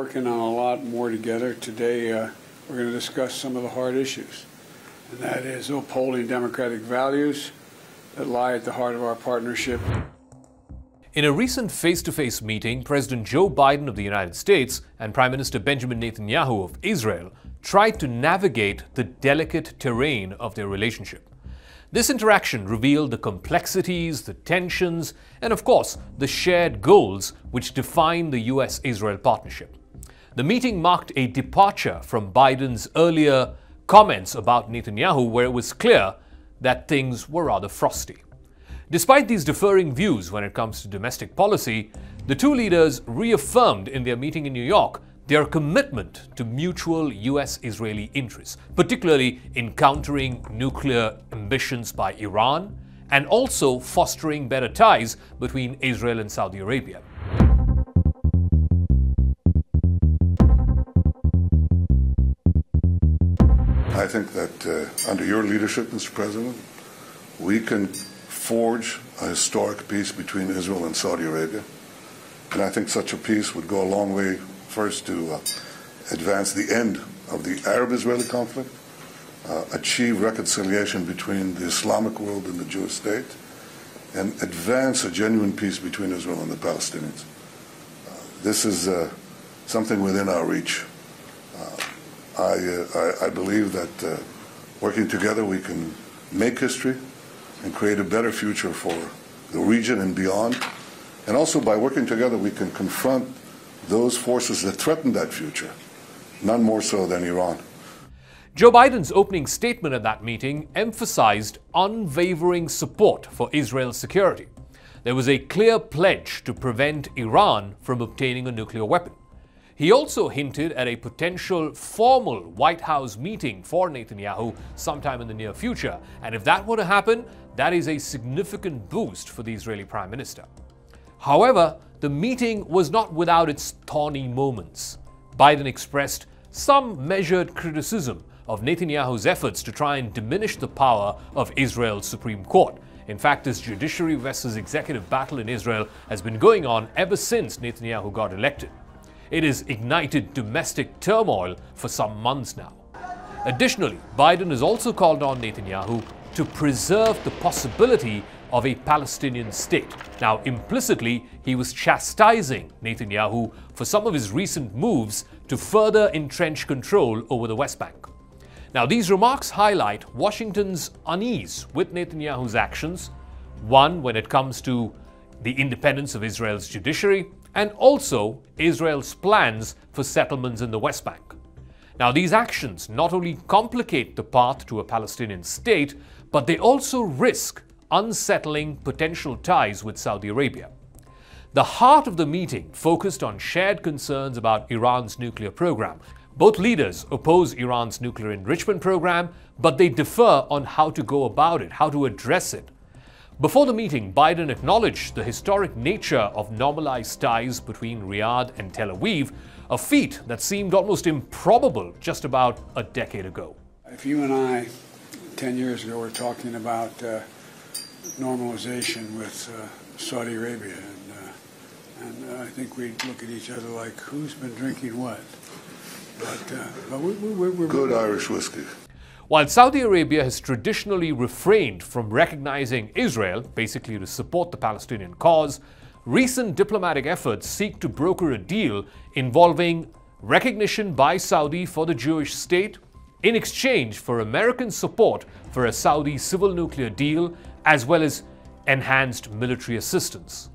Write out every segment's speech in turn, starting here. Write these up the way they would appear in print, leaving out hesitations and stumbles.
working on a lot more together. Today, we're going to discuss some of the hard issues, and that is upholding democratic values that lie at the heart of our partnership. In a recent face-to-face meeting, President Joe Biden of the United States and Prime Minister Benjamin Netanyahu of Israel tried to navigate the delicate terrain of their relationship. This interaction revealed the complexities, the tensions, and of course, the shared goals which define the US-Israel partnership. The meeting marked a departure from Biden's earlier comments about Netanyahu, where it was clear that things were rather frosty. Despite these differing views when it comes to domestic policy, the two leaders reaffirmed in their meeting in New York their commitment to mutual US-Israeli interests, particularly in countering nuclear ambitions by Iran and also fostering better ties between Israel and Saudi Arabia. I think that under your leadership, Mr. President, we can forge a historic peace between Israel and Saudi Arabia. And I think such a peace would go a long way, first, to advance the end of the Arab-Israeli conflict, achieve reconciliation between the Islamic world and the Jewish state, and advance a genuine peace between Israel and the Palestinians. This is something within our reach. I believe that working together we can make history and create a better future for the region and beyond. And also by working together we can confront those forces that threaten that future, none more so than Iran. Joe Biden's opening statement at that meeting emphasized unwavering support for Israel's security. There was a clear pledge to prevent Iran from obtaining a nuclear weapon. He also hinted at a potential formal White House meeting for Netanyahu sometime in the near future, and if that were to happen, that is a significant boost for the Israeli Prime Minister. However, the meeting was not without its thorny moments. Biden expressed some measured criticism of Netanyahu's efforts to try and diminish the power of Israel's Supreme Court. In fact, this judiciary versus executive battle in Israel has been going on ever since Netanyahu got elected. It has ignited domestic turmoil for some months now. Additionally, Biden has also called on Netanyahu to preserve the possibility of a Palestinian state. Now, implicitly, he was chastising Netanyahu for some of his recent moves to further entrench control over the West Bank. Now, these remarks highlight Washington's unease with Netanyahu's actions, one when it comes to the independence of Israel's judiciary, and also Israel's plans for settlements in the West Bank. Now, these actions not only complicate the path to a Palestinian state, but they also risk unsettling potential ties with Saudi Arabia. The heart of the meeting focused on shared concerns about Iran's nuclear program. Both leaders oppose Iran's nuclear enrichment program, but they differ on how to go about it, how to address it. Before the meeting, Biden acknowledged the historic nature of normalized ties between Riyadh and Tel Aviv, a feat that seemed almost improbable just about a decade ago. If you and I, 10 years ago, were talking about normalization with Saudi Arabia, and I think we'd look at each other like, who's been drinking what? But we're good Irish whiskey. While Saudi Arabia has traditionally refrained from recognizing Israel, basically to support the Palestinian cause, recent diplomatic efforts seek to broker a deal involving recognition by Saudi for the Jewish state in exchange for American support for a Saudi civil nuclear deal, as well as enhanced military assistance.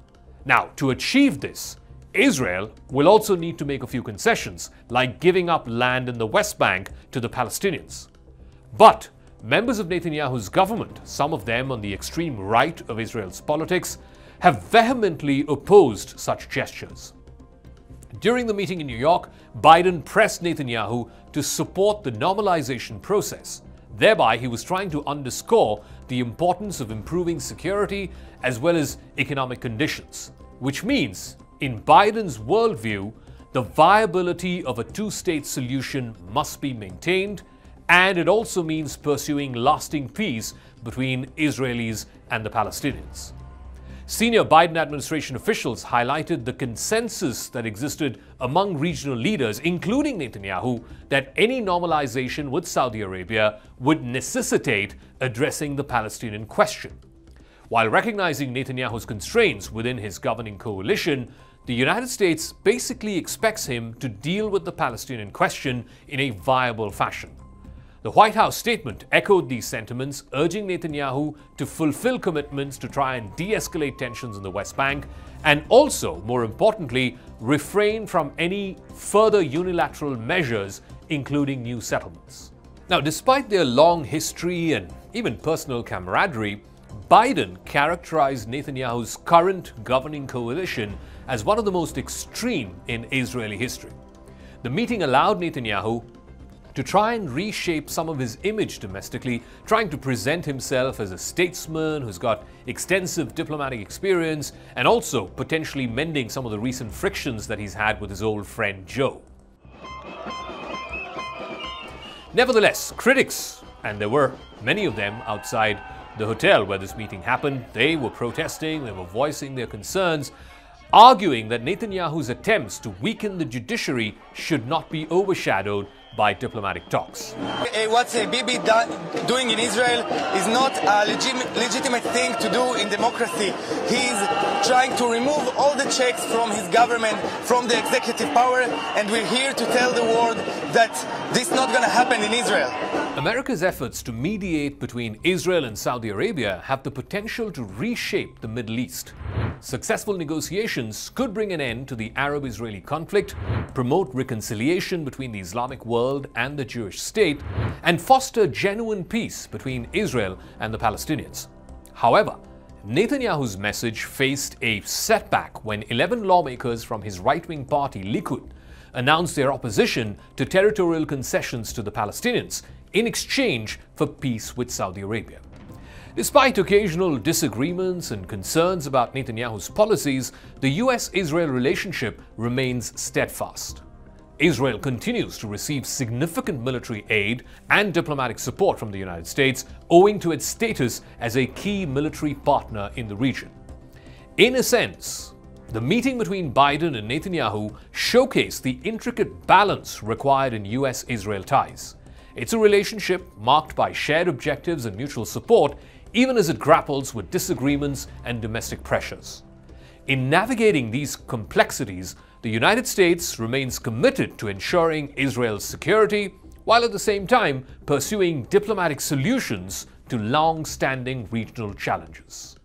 Now, to achieve this, Israel will also need to make a few concessions, like giving up land in the West Bank to the Palestinians. But members of Netanyahu's government, some of them on the extreme right of Israel's politics, have vehemently opposed such gestures. During the meeting in New York, Biden pressed Netanyahu to support the normalization process. Thereby, he was trying to underscore the importance of improving security as well as economic conditions, which means, in Biden's worldview, the viability of a two-state solution must be maintained, and it also means pursuing lasting peace between Israelis and the Palestinians. Senior Biden administration officials highlighted the consensus that existed among regional leaders, including Netanyahu, that any normalization with Saudi Arabia would necessitate addressing the Palestinian question. While recognizing Netanyahu's constraints within his governing coalition, the United States basically expects him to deal with the Palestinian question in a viable fashion. The White House statement echoed these sentiments, urging Netanyahu to fulfill commitments to try and de-escalate tensions in the West Bank and also, more importantly, refrain from any further unilateral measures, including new settlements. Now, despite their long history and even personal camaraderie, Biden characterized Netanyahu's current governing coalition as one of the most extreme in Israeli history. The meeting allowed Netanyahu to try and reshape some of his image domestically, trying to present himself as a statesman who's got extensive diplomatic experience and also potentially mending some of the recent frictions that he's had with his old friend Joe. Nevertheless, critics, and there were many of them outside the hotel where this meeting happened, they were protesting, they were voicing their concerns, arguing that Netanyahu's attempts to weaken the judiciary should not be overshadowed by diplomatic talks. What Bibi doing in Israel is not a legitimate thing to do in democracy. He's trying to remove all the checks from his government, from the executive power, and we're here to tell the world that this is not going to happen in Israel. America's efforts to mediate between Israel and Saudi Arabia have the potential to reshape the Middle East. Successful negotiations could bring an end to the Arab-Israeli conflict, promote reconciliation between the Islamic world and the Jewish state, and foster genuine peace between Israel and the Palestinians. However, Netanyahu's message faced a setback when 11 lawmakers from his right-wing party, Likud, announced their opposition to territorial concessions to the Palestinians in exchange for peace with Saudi Arabia. Despite occasional disagreements and concerns about Netanyahu's policies, the US-Israel relationship remains steadfast. Israel continues to receive significant military aid and diplomatic support from the United States, owing to its status as a key military partner in the region. In a sense, the meeting between Biden and Netanyahu showcased the intricate balance required in US-Israel ties. It's a relationship marked by shared objectives and mutual support, even as it grapples with disagreements and domestic pressures. In navigating these complexities, the United States remains committed to ensuring Israel's security, while at the same time pursuing diplomatic solutions to long-standing regional challenges.